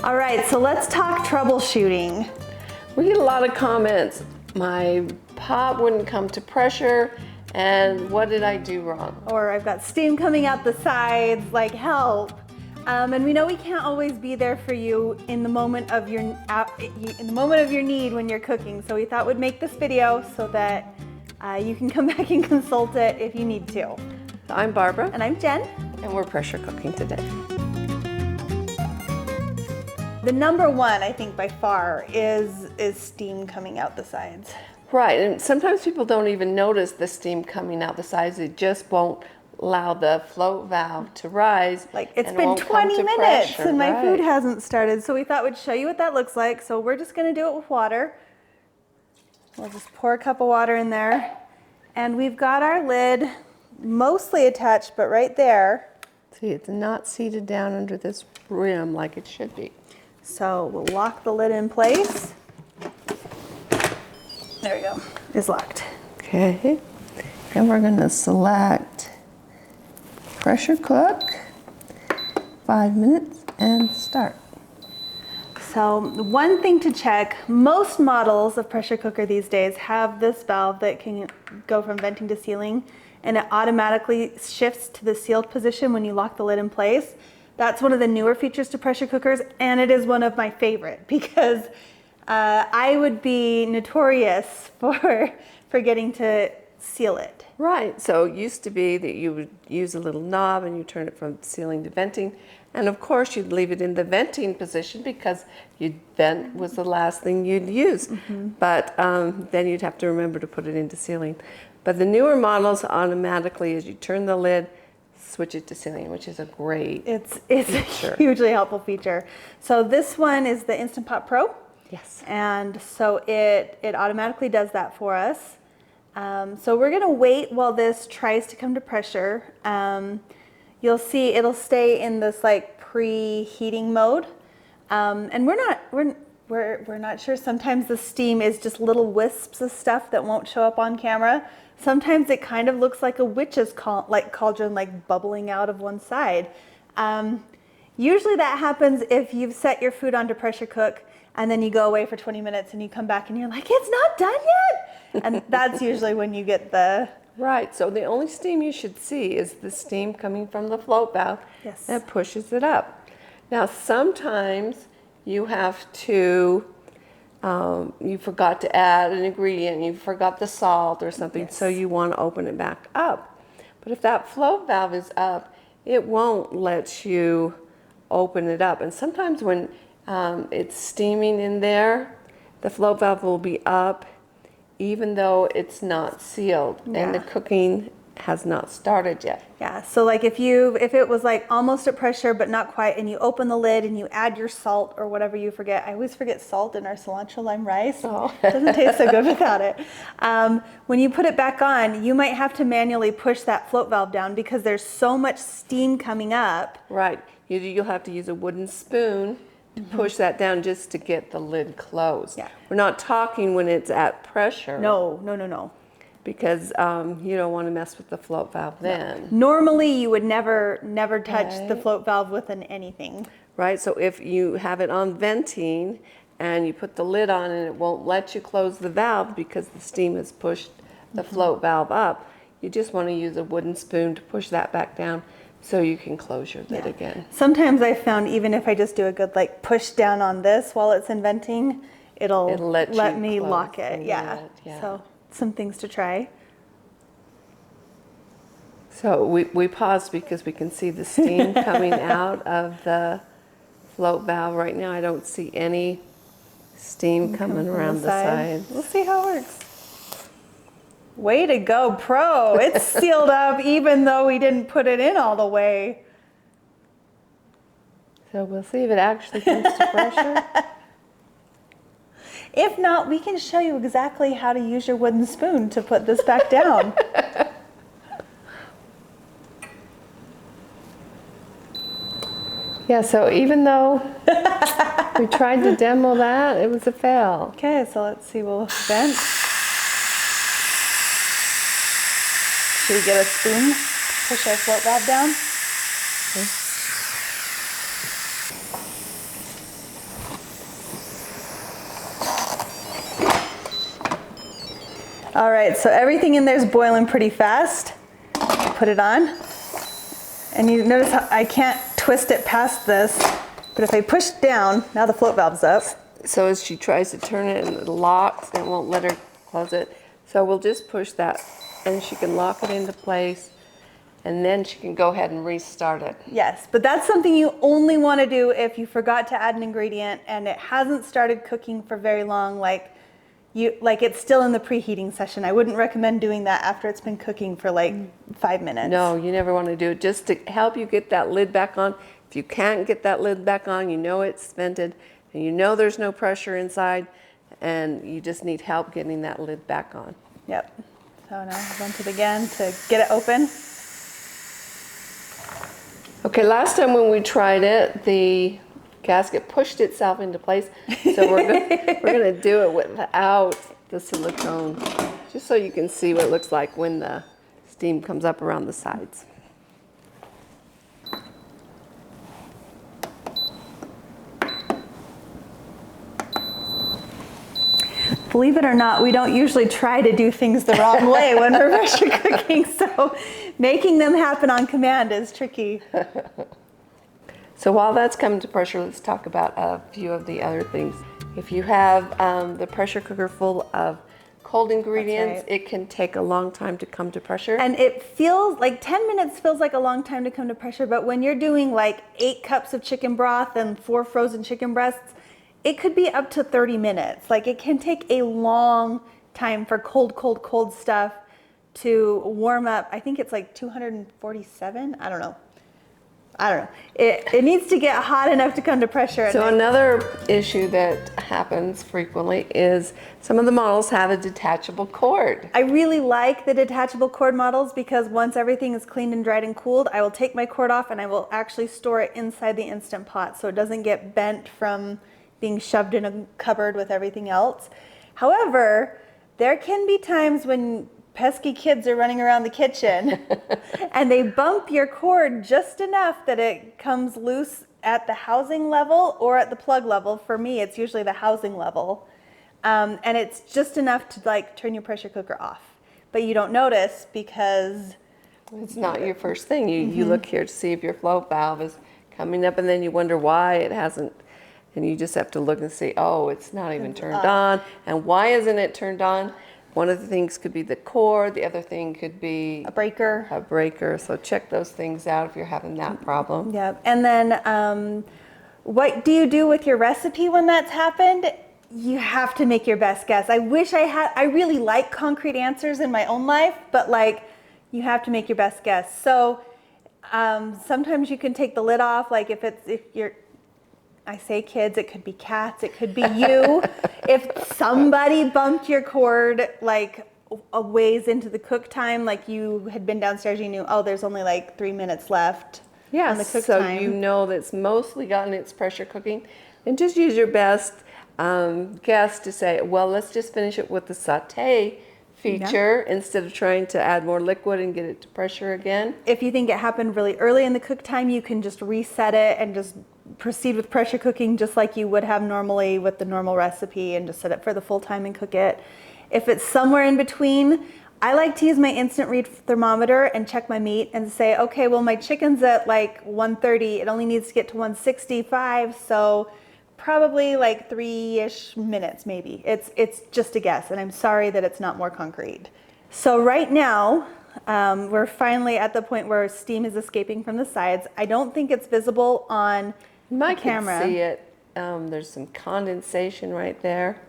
All right, so let's talk troubleshooting. We get a lot of comments. My pot wouldn't come to pressure, and what did I do wrong? Or I've got steam coming out the sides, like help. And we know we can't always be there for you in the moment of your need when you're cooking. So we thought we'd make this video so that you can come back and consult it if you need to. I'm Barbara. And I'm Jen. And we're pressure cooking today. The number one, I think by far, is steam coming out the sides. Right, and sometimes people don't even notice the steam coming out the sides. It just won't allow the float valve to rise. Like it's been 20 minutes and my food hasn't started. So we thought we'd show you what that looks like. So we're just gonna do it with water. We'll just pour a cup of water in there. And we've got our lid mostly attached, but right there. See, it's not seated down under this rim like it should be. So we'll lock the lid in place. There we go, it's locked. Okay, and we're gonna select pressure cook, 5 minutes, and start. So one thing to check, most models of pressure cooker these days have this valve that can go from venting to sealing, and it automatically shifts to the sealed position when you lock the lid in place. That's one of the newer features to pressure cookers, and it is one of my favorite because I would be notorious for forgetting to seal it. Right, so it used to be that you would use a little knob and you turn it from sealing to venting, and of course you'd leave it in the venting position because vent was the last thing you'd use. But then you'd have to remember to put it into sealing. But the newer models automatically, as you turn the lid, switch it to sealing, which is a great It's a hugely helpful feature. So this one is the Instant Pot Pro. Yes. And so it automatically does that for us. So we're gonna wait while this tries to come to pressure. You'll see it'll stay in this like preheating mode. And we're not sure. Sometimes the steam is just little wisps of stuff that won't show up on camera. Sometimes it kind of looks like a witch's cauldron, like bubbling out of one side. Usually that happens if you've set your food on to pressure cook and then you go away for 20 minutes and you come back and you're like, it's not done yet. And that's usually when you get the... Right, so the only steam you should see is the steam coming from the float valve that pushes it up. Now sometimes you have to, you forgot to add an ingredient, you forgot the salt or something, so you want to open it back up. But if that float valve is up, it won't let you open it up. And sometimes when it's steaming in there, the float valve will be up even though it's not sealed and the cooking has not started yet. Yeah, so like if it was like almost at pressure but not quite, and you open the lid and you add your salt or whatever you forget. I always forget salt in our cilantro lime rice. Oh. It doesn't taste so good without it. When you put it back on, you might have to manually push that float valve down because there's so much steam coming up. Right, you'll have to use a wooden spoon to push that down just to get the lid closed. Yeah. We're not talking when it's at pressure. No. Because you don't want to mess with the float valve then. Normally you would never touch the float valve with anything. Right, so if you have it on venting and you put the lid on and it won't let you close the valve because the steam has pushed the float valve up, you just want to use a wooden spoon to push that back down so you can close your lid again. Sometimes I found even if I just do a good like push down on this while it's in venting, it'll let me lock it. Yeah. So some things to try. So we paused because we can see the steam coming out of the float valve. Right now I don't see any steam coming around the side. We'll see how it works. Way to go, Pro. It's sealed up even though we didn't put it in all the way. So we'll see if it actually comes to pressure. If not, we can show you exactly how to use your wooden spoon to put this back down. Yeah, so even though we tried to demo that, it was a fail. Okay, so let's see, we'll vent. Should we get a spoon? Push our float valve down? Okay. All right, so everything in there is boiling pretty fast. Put it on. And you notice how I can't twist it past this, but if I push down, now the float valve's up. So as she tries to turn it and it locks, it won't let her close it. So we'll just push that and she can lock it into place and then she can go ahead and restart it. Yes, but that's something you only want to do if you forgot to add an ingredient and it hasn't started cooking for very long, like it's still in the preheating session. I wouldn't recommend doing that after it's been cooking for like 5 minutes. No, you never want to do it. Just to help you get that lid back on. If you can't get that lid back on, you know it's vented and you know there's no pressure inside and you just need help getting that lid back on. Yep. So now I'll vent it again to get it open. Okay, last time when we tried it, the gasket pushed itself into place. So we're going to do it without the silicone, just so you can see what it looks like when the steam comes up around the sides. Believe it or not, we don't usually try to do things the wrong way when we're pressure cooking, so making them happen on command is tricky. So while that's coming to pressure, let's talk about a few of the other things. If you have the pressure cooker full of cold ingredients, it can take a long time to come to pressure. And it feels like 10 minutes feels like a long time to come to pressure, but when you're doing like 8 cups of chicken broth and 4 frozen chicken breasts, it could be up to 30 minutes. Like it can take a long time for cold stuff to warm up. I think it's like 247. I don't know. It needs to get hot enough to come to pressure. So another issue that happens frequently is some of the models have a detachable cord. I really like the detachable cord models because once everything is cleaned and dried and cooled, I will take my cord off and I will actually store it inside the Instant Pot so it doesn't get bent from being shoved in a cupboard with everything else. However, there can be times when pesky kids are running around the kitchen and they bump your cord just enough that it comes loose at the housing level or at the plug level. For me, it's usually the housing level. And it's just enough to like turn your pressure cooker off. But you don't notice because it's not your first thing. You look here to see if your float valve is coming up and then you wonder why it hasn't. And you just have to look and see, oh, it's not even turned on. And why isn't it turned on? One of the things could be the cord. The other thing could be a breaker. So check those things out if you're having that problem. Yeah. And then what do you do with your recipe when that's happened? You have to make your best guess. I really like concrete answers in my own life, but like you have to make your best guess. So sometimes you can take the lid off. Like if I say kids, it could be cats, it could be you. If somebody bumped your cord like a ways into the cook time, like you had been downstairs, you knew, oh, there's only like 3 minutes left on the cook time. So you know that's mostly gotten its pressure cooking. And just use your best guess to say, well, let's just finish it with the sauté feature instead of trying to add more liquid and get it to pressure again. If you think it happened really early in the cook time, you can just reset it and just proceed with pressure cooking just like you would have normally with the normal recipe and just set it for the full time and cook it. If it's somewhere in between, I like to use my instant read thermometer and check my meat and say, okay, well, my chicken's at like 130. It only needs to get to 165. So probably like 3-ish minutes, maybe. It's just a guess. And I'm sorry that it's not more concrete. So right now, we're finally at the point where steam is escaping from the sides. I don't think it's visible on the camera. I can see it. There's some condensation right there.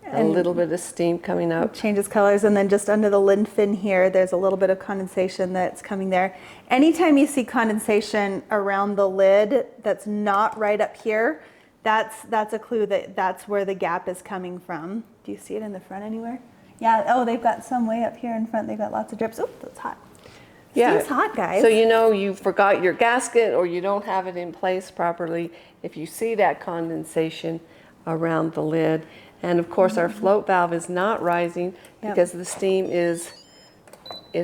And a little bit of steam coming up. It changes colors, and then just under the lid fin here, there's a little bit of condensation that's coming there. Anytime you see condensation around the lid that's not right up here, that's a clue that that's where the gap is coming from. Do you see it in the front anywhere? Yeah, oh, they've got some way up here in front. They've got lots of drips. Oh, that's hot. Yeah. Steam's hot, guys. So you know you forgot your gasket or you don't have it in place properly. If you see that condensation around the lid, and of course our float valve is not rising because the steam is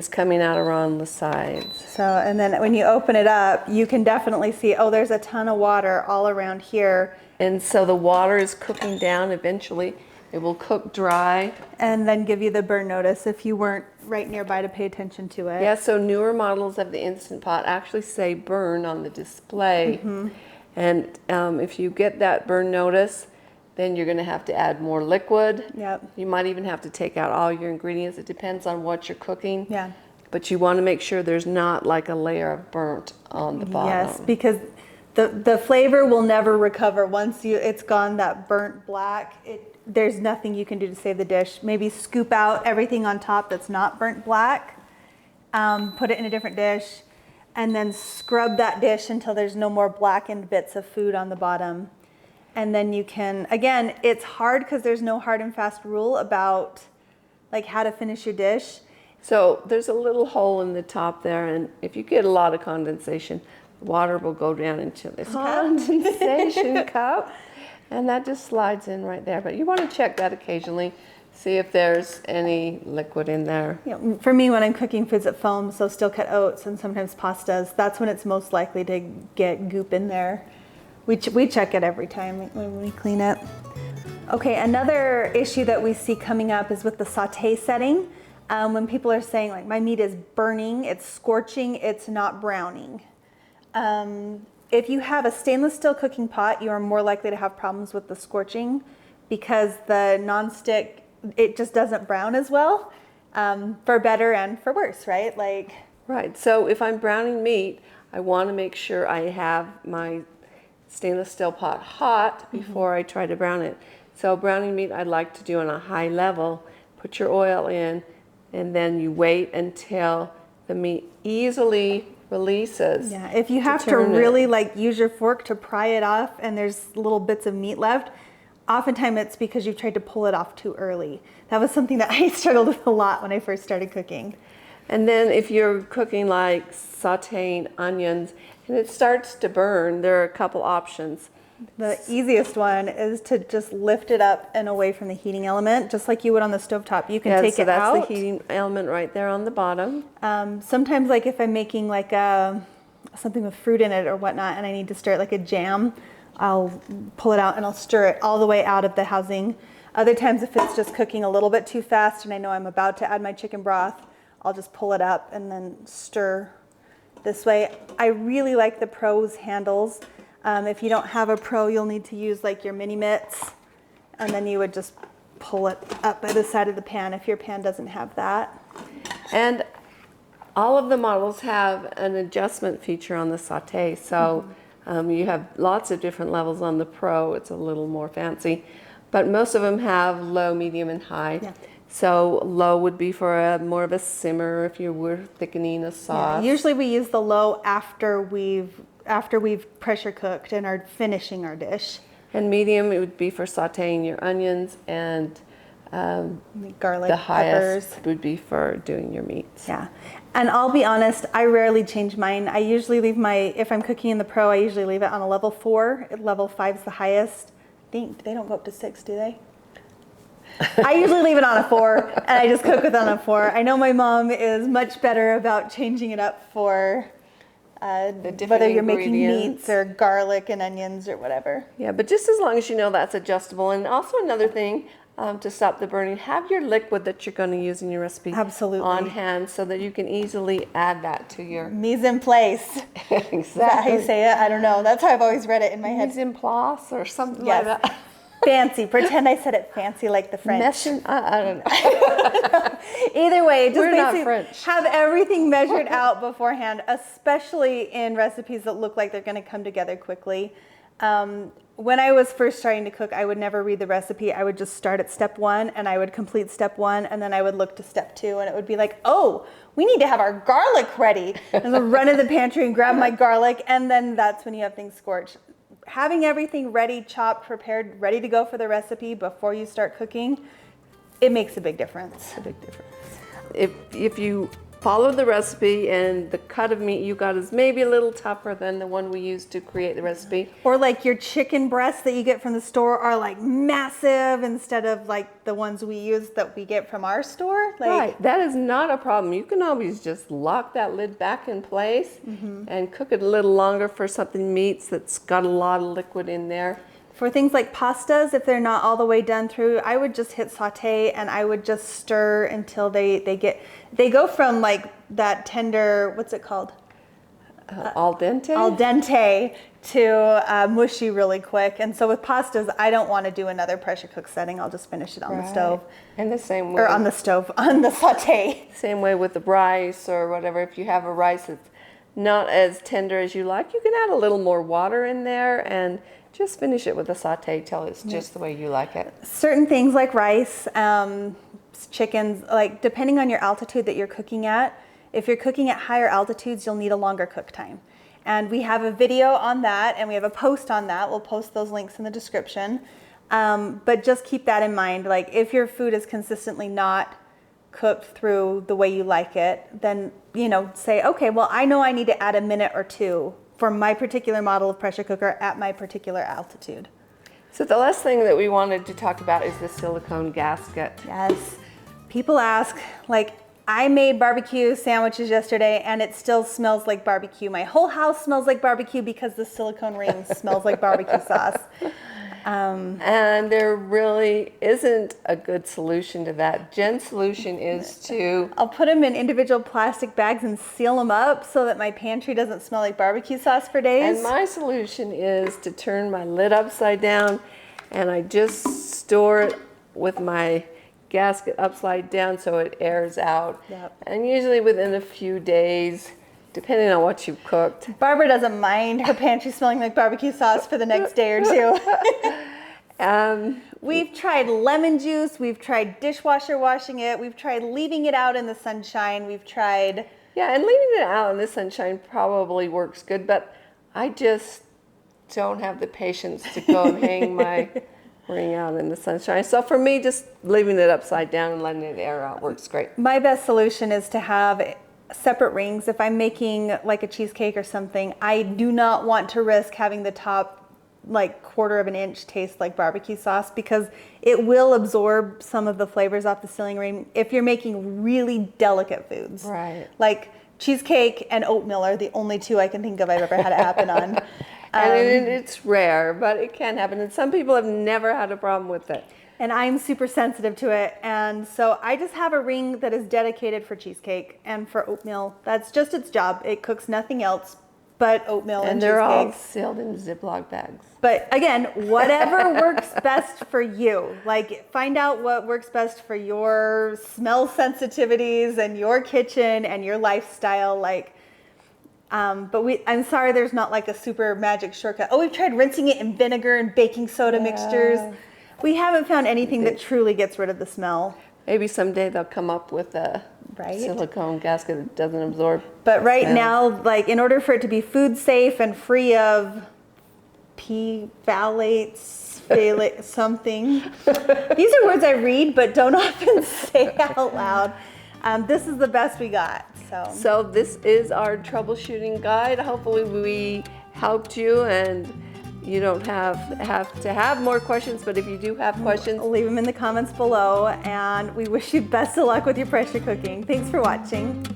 coming out around the sides. So, and then when you open it up, you can definitely see, oh, there's a ton of water all around here. And so the water is cooking down. Eventually It will cook dry. And then give you the burn notice if you weren't right nearby to pay attention to it. Yeah, so newer models of the Instant Pot actually say burn on the display. And if you get that burn notice, then you're going to have to add more liquid. Yep. You might even have to take out all your ingredients. It depends on what you're cooking. Yeah. But you want to make sure there's not like a layer of burnt on the bottom. Yes, because the flavor will never recover once it's gone that burnt black. There's nothing you can do to save the dish. Maybe scoop out everything on top that's not burnt black, put it in a different dish, and then scrub that dish until there's no more blackened bits of food on the bottom. And then you can, again, it's hard because there's no hard and fast rule about like how to finish your dish. So there's a little hole in the top there, and if you get a lot of condensation, water will go down into this condensation cup, and that just slides in right there. But you want to check that occasionally, see if there's any liquid in there. You know, for me, when I'm cooking foods that foam, so steel cut oats and sometimes pastas, that's when it's most likely to get goop in there. We check it every time when we clean it. Okay, another issue that we see coming up is with the saute setting. When people are saying like my meat is burning, it's scorching, it's not browning. If you have a stainless steel cooking pot, you are more likely to have problems with the scorching because the nonstick, it just doesn't brown as well, for better and for worse, right? Right, so if I'm browning meat, I want to make sure I have my stainless steel pot hot before I try to brown it. So browning meat I'd like to do on a high level, put your oil in, and then you wait until the meat easily releases. Yeah, if you have to really use your fork to pry it off and there's little bits of meat left, oftentimes it's because you've tried to pull it off too early. That was something that I struggled with a lot when I first started cooking. And then if you're cooking like sauteing onions and it starts to burn, there are a couple options. The easiest one is to just lift it up and away from the heating element, just like you would on the stovetop. You can take it out. So that's the heating element right there on the bottom. Sometimes like if I'm making like something with fruit in it or whatnot and I need to stir it like a jam, I'll pull it out and I'll stir it all the way out of the housing. Other times if it's just cooking a little bit too fast and I know I'm about to add my chicken broth, I'll just pull it up and then stir this way. I really like the Pro's handles. If you don't have a Pro, you'll need to use like your mini mitts, and then you would just pull it up by the side of the pan if your pan doesn't have that. And all of the models have an adjustment feature on the saute, so you have lots of different levels on the Pro. It's a little more fancy, but most of them have low, medium, and high. Yeah. So low would be for more of a simmer if you were thickening a sauce. Yeah, usually we use the low after we've pressure cooked and are finishing our dish. And medium, it would be for sauteing your onions, and garlic, the highest peppers would be for doing your meats. Yeah, and I'll be honest, I rarely change mine. I usually leave if I'm cooking in the Pro, I usually leave it on a level 4. Level 5 is the highest. I think they don't go up to 6, do they? I usually leave it on a 4, and I just cook with on a 4. I know my mom is much better about changing it up for whether you're making meats or garlic and onions or whatever. Yeah, but just as long as you know that's adjustable. And also another thing to stop the burning, have your liquid that you're going to use in your recipe on hand so that you can easily add that to your mise en place. Exactly. Is that how you say it? I don't know. That's how I've always read it in my head. Mise en place or something like that. Fancy. Pretend I said it fancy like the French. I don't know. Either way, just We're not basically French. have everything measured out beforehand, especially in recipes that look like they're going to come together quickly. When I was first starting to cook, I would never read the recipe. I would just start at step 1 and I would complete step 1 and then I would look to step 2 and it would be like, oh, we need to have our garlic ready. And I'll run to the pantry and grab my garlic, and then that's when you have things scorched. Having everything ready, chopped, prepared, ready to go for the recipe before you start cooking, it makes a big difference. A big difference. If you follow the recipe and the cut of meat you got is maybe a little tougher than the one we used to create the recipe. Or like your chicken breasts that you get from the store are like massive instead of like the ones we use that we get from our store. Right, that is not a problem. You can always just lock that lid back in place and cook it a little longer for something meats that's got a lot of liquid in there. For things like pastas, if they're not all the way done through, I would just hit saute and I would just stir until they go from like that tender, what's it called? Al dente? Al dente to mushy really quick. And so with pastas, I don't want to do another pressure cook setting. I'll just finish it on the stove. And the same way. Or on the stove, on the saute. Same way with the rice or whatever. If you have a rice that's not as tender as you like, you can add a little more water in there and just finish it with a saute till it's just the way you like it. Certain things like rice, chickens, like depending on your altitude that you're cooking at, if you're cooking at higher altitudes, you'll need a longer cook time. And we have a video on that and we have a post on that. We'll post those links in the description. But just keep that in mind. Like if your food is consistently not cooked through the way you like it, then, you know, say, okay, well, I know I need to add a minute or two for my particular model of pressure cooker at my particular altitude. So the last thing that we wanted to talk about is the silicone gasket. Yes. People ask, like, I made barbecue sandwiches yesterday and it still smells like barbecue. My whole house smells like barbecue because the silicone ring smells like barbecue sauce. And there really isn't a good solution to that. Jen's solution is to... I'll put them in individual plastic bags and seal them up so that my pantry doesn't smell like barbecue sauce for days. And my solution is to turn my lid upside down and I just store it with my gasket upside down so it airs out. Yep. And usually within a few days, depending on what you've cooked. Barbara doesn't mind her pantry smelling like barbecue sauce for the next day or two. We've tried lemon juice, we've tried dishwasher washing it, we've tried leaving it out in the sunshine, we've tried... Yeah, and leaving it out in the sunshine probably works good, but I just don't have the patience to go and hang my ring out in the sunshine. So for me, just leaving it upside down and letting it air out works great. My best solution is to have separate rings. If I'm making like a cheesecake or something, I do not want to risk having the top like 1/4 of an inch taste like barbecue sauce because it will absorb some of the flavors off the sealing ring if you're making really delicate foods. Right. Like cheesecake and oatmeal are the only two I can think of I've ever had it happen on. And it's rare, but it can happen. And some people have never had a problem with it. And I'm super sensitive to it. And so I just have a ring that is dedicated for cheesecake and for oatmeal. That's just its job. It cooks nothing else but oatmeal and they're all cheesecake. sealed in Ziploc bags. But again, whatever works best for you. Like find out what works best for your smell sensitivities and your kitchen and your lifestyle. Like, but I'm sorry there's not like a super magic shortcut. Oh, we've tried rinsing it in vinegar and baking soda mixtures. We haven't found anything that truly gets rid of the smell. Maybe someday they'll come up with a silicone gasket that doesn't absorb. But right now, like in order for it to be food safe and free of phthalates, something. These are words I read but don't often say out loud. This is the best we got. So this is our troubleshooting guide. Hopefully we helped you and you don't have to have more questions, but if you do have questions, leave them in the comments below, and we wish you best of luck with your pressure cooking. Thanks for watching.